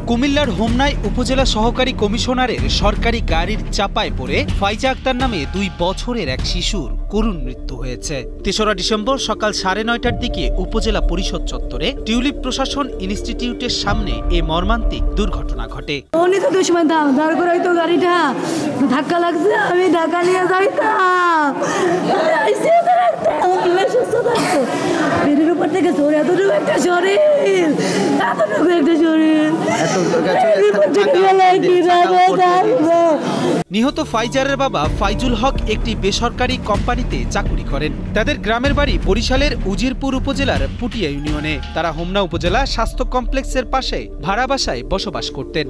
কুমিল্লার হোমনায় উপজেলা সহকারী কমিশনারের সরকারি গাড়ির চাপায় পড়ে ফাইজা আক্তার নামে 2 বছরের এক শিশুর করুণ মৃত্যু হয়েছে। ৩রা ডিসেম্বর সকাল 9:30টার দিকে উপজেলা পরিষদ চত্বরে টিউলিপ প্রশাসন ইনস্টিটিউটের সামনে এ মর্মান্তিক দুর্ঘটনা ঘটে। গাড়িটা ধাক্কা লাগছে, আমি ঢাকা নিয়ে যাইতাম, উপর থেকে এতটুকু একটা শরীর, এতটুকু একটা শরীর। নিহত ফাইজারের বাবা ফাইজুল হক একটি বেসরকারি কোম্পানিতে চাকুরি করেন। তাদের গ্রামের বাড়ি বরিশালের উজিরপুর উপজেলার পুটিয়া ইউনিয়নে। তারা হোমনা উপজেলা স্বাস্থ্য কমপ্লেক্সের পাশে ভাড়া বাসায় বসবাস করতেন।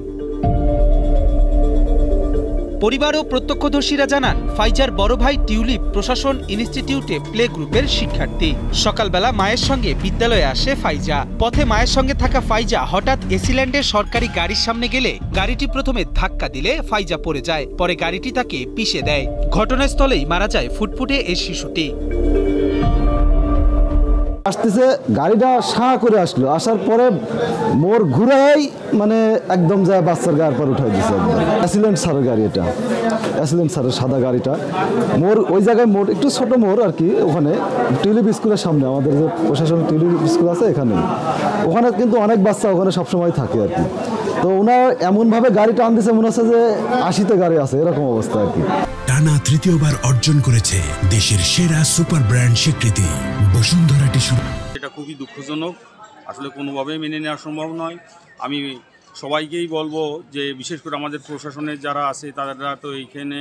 পরিবার ও প্রত্যক্ষদর্শীরা জানান, ফাইজার বড় ভাই টিউলিপ প্রশাসন ইনস্টিটিউটে প্লে গ্রুপের শিক্ষার্থী। সকালবেলা মায়ের সঙ্গে বিদ্যালয়ে আসে ফাইজা। পথে মায়ের সঙ্গে থাকা ফাইজা হঠাৎ এসিল্যান্ডের সরকারি গাড়ির সামনে গেলে গাড়িটি প্রথমে ধাক্কা দিলে ফাইজা পড়ে যায়। পরে গাড়িটি তাকে পিষে দেয়। ঘটনাস্থলেই মারা যায় ফুটফুটে এই শিশুটি। আসতেছে গাড়িটা সাঁ করে আসলো, আসার পরে মোর ঘুরাই মানে একদম যায় বাচ্চার গায়ের পর উঠাই দিচ্ছে। অ্যাসিলেন্ট স্যারের গাড়ি, এটা অ্যাসিলেন্ট স্যারের সাদা গাড়িটা। মোর ওই জায়গায় মোর একটু ছোট মোর আর কি, ওখানে টিউলিপ স্কুলের সামনে আমাদের যে প্রশাসন টিউলিপ স্কুল আছে এখানে, ওখানে কিন্তু অনেক বাচ্চা ওখানে সবসময় থাকে আর কি। তো ওনার এমনভাবে গাড়িটা আনতেছে মনে হচ্ছে যে 80তে গাড়ি আছে, এরকম অবস্থা আর কি। টানা তৃতীয়বার অর্জন করেছে দেশের সেরা সুপার ব্র্যান্ড স্বীকৃতি বসুন্ধরা টিস্যু। এটা খুবই দুঃখজনক, আসলে কোনোভাবেই মেনে নেওয়া সম্ভব নয়। আমি সবাইকেই বলবো যে বিশেষ করে আমাদের প্রশাসনের যারা আছে তারা তো এইখানে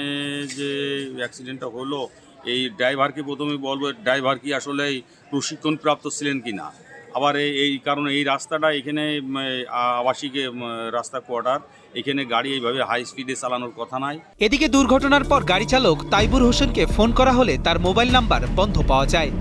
যে অ্যাক্সিডেন্টটা হলো, এই ড্রাইভারকে প্রথমে বলবো ড্রাইভার কি আসলে প্রশিক্ষণপ্রাপ্ত ছিলেন কি না। আবার এই কারণে এই রাস্তাটা এখানে আবাসিক রাস্তা কোয়ার্টার, এখানে গাড়ি এইভাবে হাই স্পিডে চালানোর কথা নয়। এদিকে দুর্ঘটনার পর গাড়ি চালক তাইবুর হোসেনকে ফোন করা হলে তার মোবাইল নাম্বার বন্ধ পাওয়া যায়।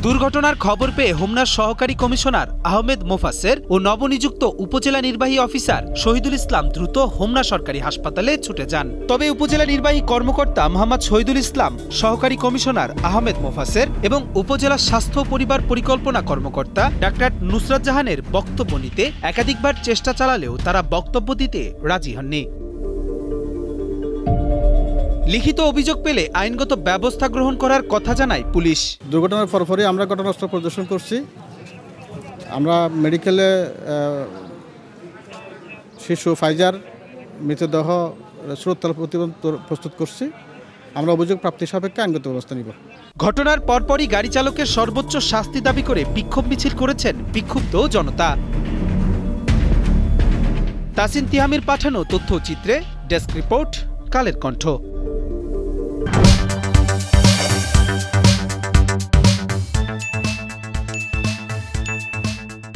দুর্ঘটনার খবর পেয়ে হোমনার সহকারী কমিশনার আহমেদ মোফাসের ও নবনিযুক্ত উপজেলা নির্বাহী অফিসার শহীদুল ইসলাম দ্রুত হোমনা সরকারি হাসপাতালে ছুটে যান। তবে উপজেলা নির্বাহী কর্মকর্তা মোহাম্মদ শহীদুল ইসলাম, সহকারী কমিশনার আহমেদ মোফাসের এবং উপজেলা স্বাস্থ্য পরিবার পরিকল্পনা কর্মকর্তা ডাক্তার নুসরাত জাহানের বক্তব্য নিতে একাধিকবার চেষ্টা চালালেও তারা বক্তব্য দিতে রাজি হননি। লিখিত অভিযোগ পেলে আইনগত ব্যবস্থা গ্রহণ করার কথা জানায় পুলিশ। দুর্ঘটনার পরপরই আমরা ঘটনাস্থল পরিদর্শন করছি। আমরা মেডিকেলে শিশু ফাইজার মৃতদেহ সুরতল প্রতিবেদন প্রস্তুত করছি। আমরা অভিযোগ প্রাপ্তি সাপেক্ষে আইনগত ব্যবস্থা নিব। ঘটনার পরপরই গাড়ি চালকের সর্বোচ্চ শাস্তি দাবি করে বিক্ষোভ মিছিল করেছেন বিক্ষুব্ধ জনতা। তাসিন তিহামির পাঠানো তথ্যচিত্রে ডেস্ক রিপোর্ট, কালের কণ্ঠ।